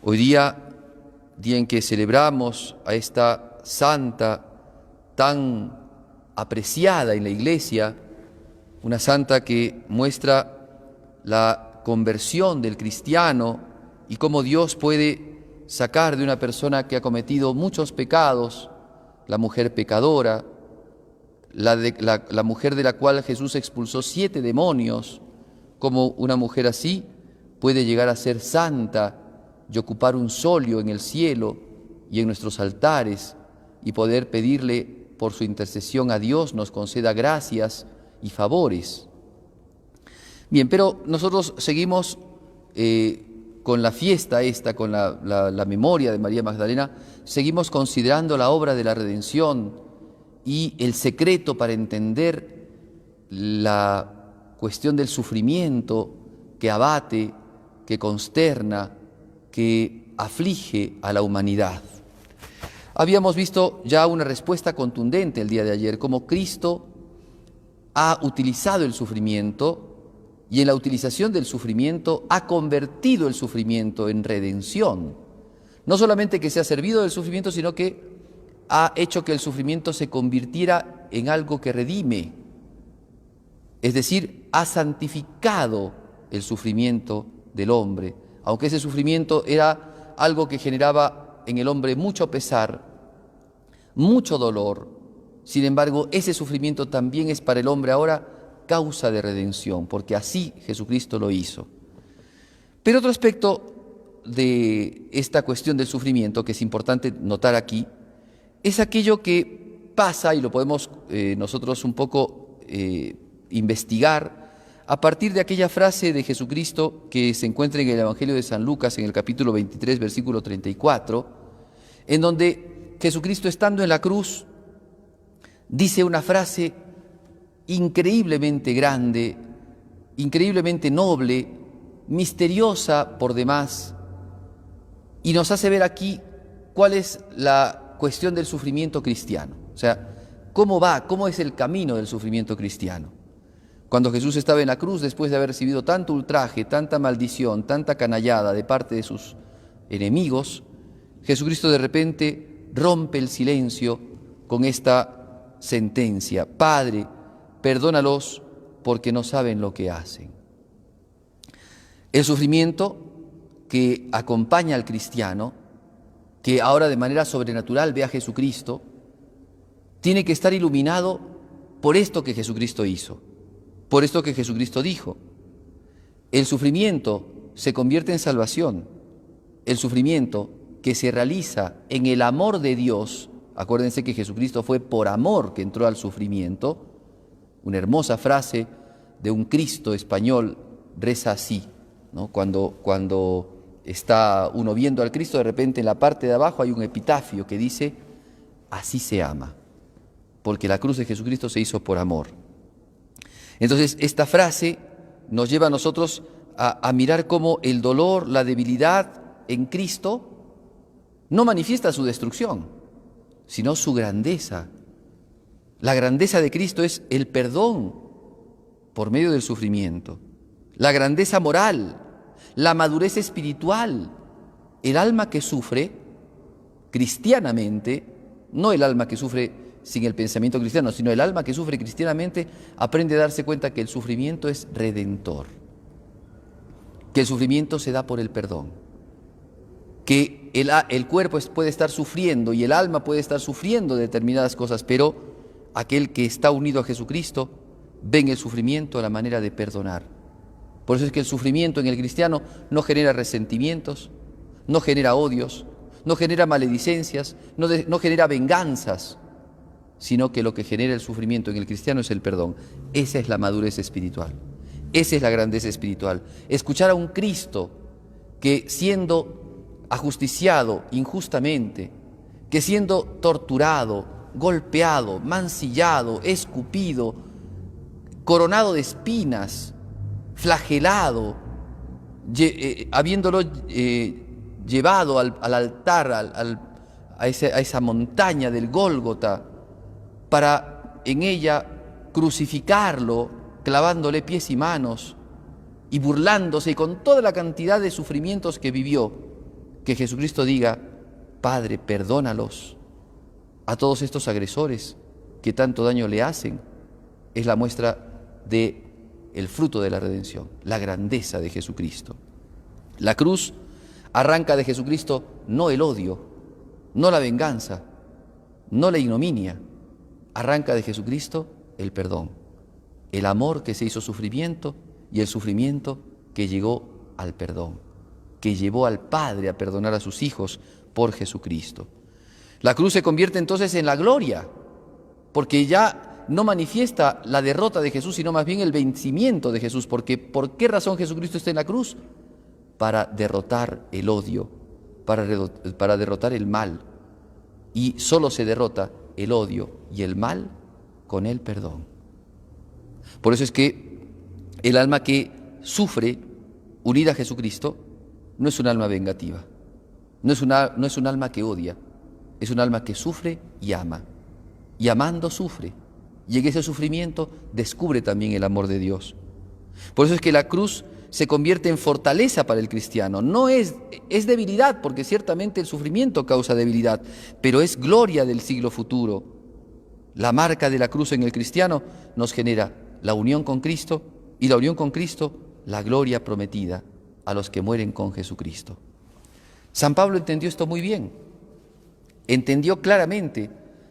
Hoy día en que celebramos a esta santa tan apreciada en la Iglesia, una santa que muestra la conversión del cristiano y cómo Dios puede sacar de una persona que ha cometido muchos pecados, la mujer pecadora, la mujer de la cual Jesús expulsó 7 demonios, como una mujer así puede llegar a ser santa y ocupar un solio en el cielo y en nuestros altares y poder pedirle por su intercesión a Dios nos conceda gracias y favores. Bien, pero nosotros seguimos con la fiesta esta, con la memoria de María Magdalena, seguimos considerando la obra de la redención y el secreto para entender la cuestión del sufrimiento que abate, que consterna, que aflige a la humanidad. Habíamos visto ya una respuesta contundente el día de ayer, cómo Cristo ha utilizado el sufrimiento y en la utilización del sufrimiento ha convertido el sufrimiento en redención. No solamente que se ha servido del sufrimiento, sino que ha hecho que el sufrimiento se convirtiera en algo que redime. Es decir, ha santificado el sufrimiento del hombre, aunque ese sufrimiento era algo que generaba en el hombre mucho pesar, mucho dolor. Sin embargo, ese sufrimiento también es para el hombre ahora causa de redención, porque así Jesucristo lo hizo. Pero otro aspecto de esta cuestión del sufrimiento que es importante notar aquí, es aquello que pasa, y lo podemos nosotros un poco investigar, a partir de aquella frase de Jesucristo que se encuentra en el Evangelio de San Lucas, en el capítulo 23, versículo 34, en donde Jesucristo, estando en la cruz, dice una frase increíblemente grande, increíblemente noble, misteriosa por demás, y nos hace ver aquí cuál es la cuestión del sufrimiento cristiano. O sea, cómo es el camino del sufrimiento cristiano. Cuando Jesús estaba en la cruz, después de haber recibido tanto ultraje, tanta maldición, tanta canallada de parte de sus enemigos, Jesucristo de repente rompe el silencio con esta sentencia: Padre, perdónalos porque no saben lo que hacen. El sufrimiento que acompaña al cristiano, que ahora de manera sobrenatural ve a Jesucristo, tiene que estar iluminado por esto que Jesucristo hizo, por esto que Jesucristo dijo. El sufrimiento se convierte en salvación. El sufrimiento que se realiza en el amor de Dios, acuérdense que Jesucristo fue por amor que entró al sufrimiento. Una hermosa frase de un Cristo español reza así, ¿no? Cuando está uno viendo al Cristo, de repente en la parte de abajo hay un epitafio que dice: así se ama, porque la cruz de Jesucristo se hizo por amor. Entonces, esta frase nos lleva a nosotros a mirar cómo el dolor, la debilidad en Cristo no manifiesta su destrucción, sino su grandeza. La grandeza de Cristo es el perdón por medio del sufrimiento, la grandeza moral, la madurez espiritual. El alma que sufre cristianamente, no el alma que sufre sin el pensamiento cristiano, sino el alma que sufre cristianamente, aprende a darse cuenta que el sufrimiento es redentor, que el sufrimiento se da por el perdón, que el cuerpo puede estar sufriendo y el alma puede estar sufriendo determinadas cosas, pero aquel que está unido a Jesucristo ve en el sufrimiento la manera de perdonar. Por eso es que el sufrimiento en el cristiano no genera resentimientos, no genera odios, no genera maledicencias, no genera venganzas, sino que lo que genera el sufrimiento en el cristiano es el perdón. Esa es la madurez espiritual, esa es la grandeza espiritual. Escuchar a un Cristo que, siendo ajusticiado injustamente, que siendo torturado, golpeado, mancillado, escupido, coronado de espinas, flagelado, habiéndolo llevado al altar, a esa montaña del Gólgota, para en ella crucificarlo, clavándole pies y manos y burlándose, y con toda la cantidad de sufrimientos que vivió, Que Jesucristo diga: Padre, perdónalos a todos estos agresores que tanto daño le hacen, es la muestra de el fruto de la redención, la grandeza de Jesucristo. La cruz arranca de Jesucristo no el odio, no la venganza, no la ignominia, arranca de Jesucristo el perdón, el amor que se hizo sufrimiento y el sufrimiento que llegó al perdón, que llevó al Padre a perdonar a sus hijos por Jesucristo. La cruz se convierte entonces en la gloria, porque ya no manifiesta la derrota de Jesús, sino más bien el vencimiento de Jesús. Porque ¿por qué razón Jesucristo está en la cruz? Para derrotar el odio, para derrotar el mal. Y solo se derrota el odio y el mal con el perdón. Por eso es que el alma que sufre unida a Jesucristo no es un alma vengativa, no es un alma que odia, es un alma que sufre y ama, y amando sufre, y en ese sufrimiento descubre también el amor de Dios. Por eso es que la cruz se convierte en fortaleza para el cristiano. No es debilidad, porque ciertamente el sufrimiento causa debilidad, pero es gloria del siglo futuro. La marca de la cruz en el cristiano nos genera la unión con Cristo, y la unión con Cristo, la gloria prometida a los que mueren con Jesucristo. San Pablo entendió esto muy bien. Entendió claramente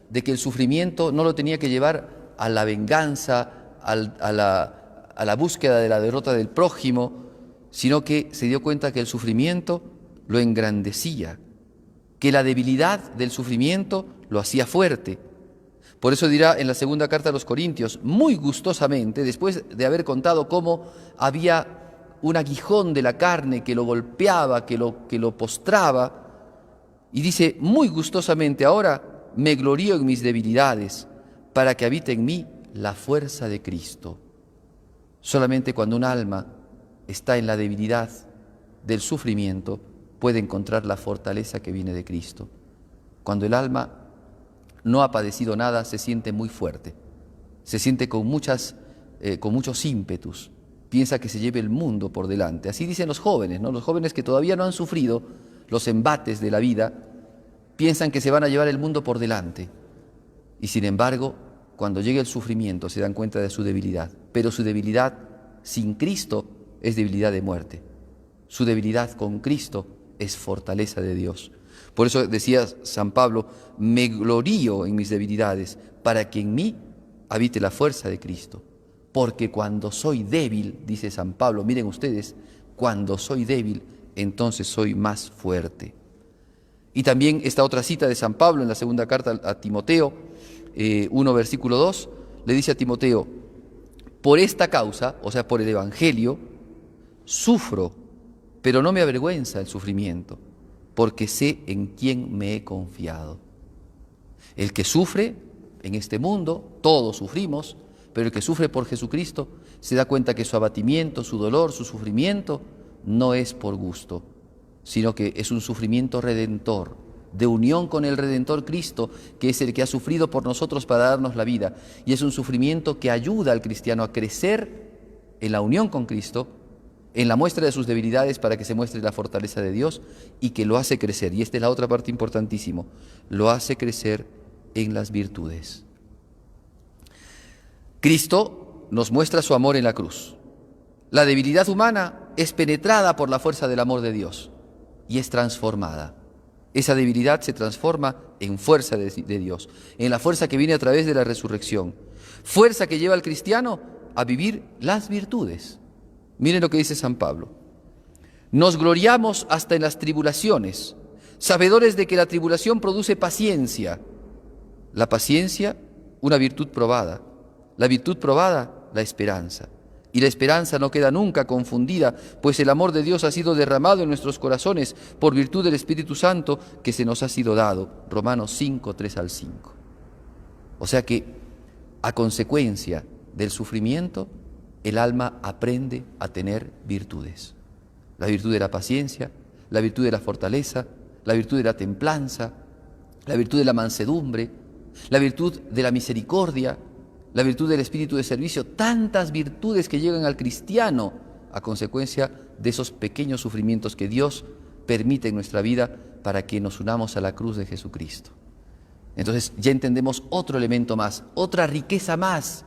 de que el sufrimiento no lo tenía que llevar a la venganza, a la búsqueda de la derrota del prójimo, sino que se dio cuenta que el sufrimiento lo engrandecía, que la debilidad del sufrimiento lo hacía fuerte. Por eso dirá en la segunda carta a los Corintios, muy gustosamente, después de haber contado cómo había un aguijón de la carne que lo golpeaba, que lo postraba, y dice muy gustosamente: ahora me glorío en mis debilidades, para que habite en mí la fuerza de Cristo. Solamente cuando un alma está en la debilidad del sufrimiento, puede encontrar la fortaleza que viene de Cristo. Cuando el alma no ha padecido nada, se siente muy fuerte, se siente con muchos ímpetus, piensa que se lleve el mundo por delante. Así dicen los jóvenes, ¿no? Los jóvenes que todavía no han sufrido los embates de la vida, piensan que se van a llevar el mundo por delante. Y sin embargo, cuando llega el sufrimiento se dan cuenta de su debilidad. Pero su debilidad sin Cristo es debilidad de muerte. Su debilidad con Cristo es fortaleza de Dios. Por eso decía San Pablo: me glorío en mis debilidades, para que en mí habite la fuerza de Cristo. Porque cuando soy débil, dice San Pablo, miren ustedes, cuando soy débil, entonces soy más fuerte. Y también esta otra cita de San Pablo en la segunda carta a Timoteo, 1 versículo 2, le dice a Timoteo: por esta causa, o sea, por el Evangelio, sufro, pero no me avergüenza el sufrimiento, porque sé en quién me he confiado. El que sufre en este mundo, todos sufrimos, pero el que sufre por Jesucristo se da cuenta que su abatimiento, su dolor, su sufrimiento no es por gusto, sino que es un sufrimiento redentor, de unión con el Redentor Cristo, que es el que ha sufrido por nosotros para darnos la vida. Y es un sufrimiento que ayuda al cristiano a crecer en la unión con Cristo, en la muestra de sus debilidades para que se muestre la fortaleza de Dios, y que lo hace crecer, y esta es la otra parte importantísima, lo hace crecer en las virtudes. Cristo nos muestra su amor en la cruz. La debilidad humana es penetrada por la fuerza del amor de Dios y es transformada. Esa debilidad se transforma en fuerza de Dios, en la fuerza que viene a través de la resurrección. Fuerza que lleva al cristiano a vivir las virtudes. Miren lo que dice San Pablo: nos gloriamos hasta en las tribulaciones, sabedores de que la tribulación produce paciencia. La paciencia, una virtud probada. La virtud probada, la esperanza. Y la esperanza no queda nunca confundida, pues el amor de Dios ha sido derramado en nuestros corazones por virtud del Espíritu Santo que se nos ha sido dado. Romanos 5, 3 al 5. O sea que, a consecuencia del sufrimiento, el alma aprende a tener virtudes. La virtud de la paciencia, la virtud de la fortaleza, la virtud de la templanza, la virtud de la mansedumbre, la virtud de la misericordia, la virtud del espíritu de servicio, tantas virtudes que llegan al cristiano a consecuencia de esos pequeños sufrimientos que Dios permite en nuestra vida para que nos unamos a la cruz de Jesucristo. Entonces ya entendemos otro elemento más, otra riqueza más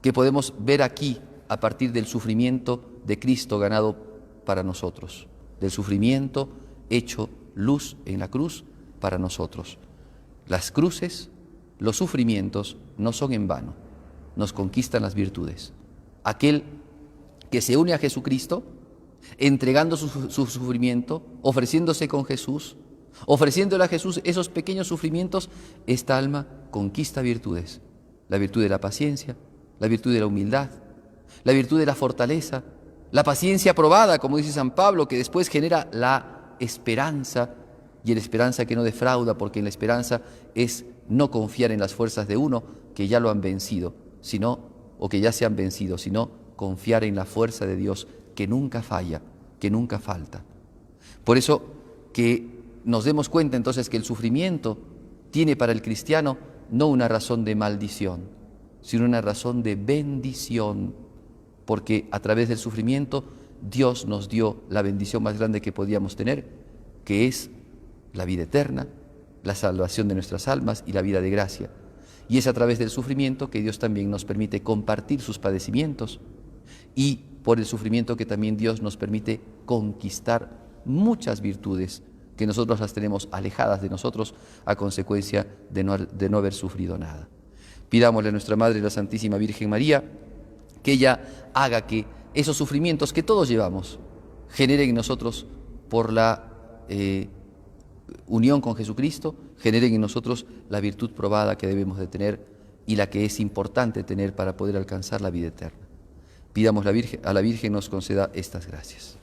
que podemos ver aquí a partir del sufrimiento de Cristo ganado para nosotros, del sufrimiento hecho luz en la cruz para nosotros. Las cruces, los sufrimientos no son en vano, nos conquistan las virtudes. Aquel que se une a Jesucristo, entregando su sufrimiento, ofreciéndose con Jesús, ofreciéndole a Jesús esos pequeños sufrimientos, esta alma conquista virtudes. La virtud de la paciencia, la virtud de la humildad, la virtud de la fortaleza, la paciencia probada, como dice San Pablo, que después genera la esperanza, y la esperanza que no defrauda, porque en la esperanza es no confiar en las fuerzas de uno que ya lo han vencido, o que ya se han vencido, sino confiar en la fuerza de Dios que nunca falla, que nunca falta. Por eso que nos demos cuenta entonces que el sufrimiento tiene para el cristiano no una razón de maldición, sino una razón de bendición, porque a través del sufrimiento Dios nos dio la bendición más grande que podíamos tener, que es la vida eterna, la salvación de nuestras almas y la vida de gracia. Y es a través del sufrimiento que Dios también nos permite compartir sus padecimientos, y por el sufrimiento que también Dios nos permite conquistar muchas virtudes que nosotros las tenemos alejadas de nosotros a consecuencia de no haber sufrido nada. Pidámosle a nuestra Madre, la Santísima Virgen María, que ella haga que esos sufrimientos que todos llevamos generen en nosotros, por la unión con Jesucristo, generen en nosotros la virtud probada que debemos de tener y la que es importante tener para poder alcanzar la vida eterna. Pidamos a la Virgen nos conceda estas gracias.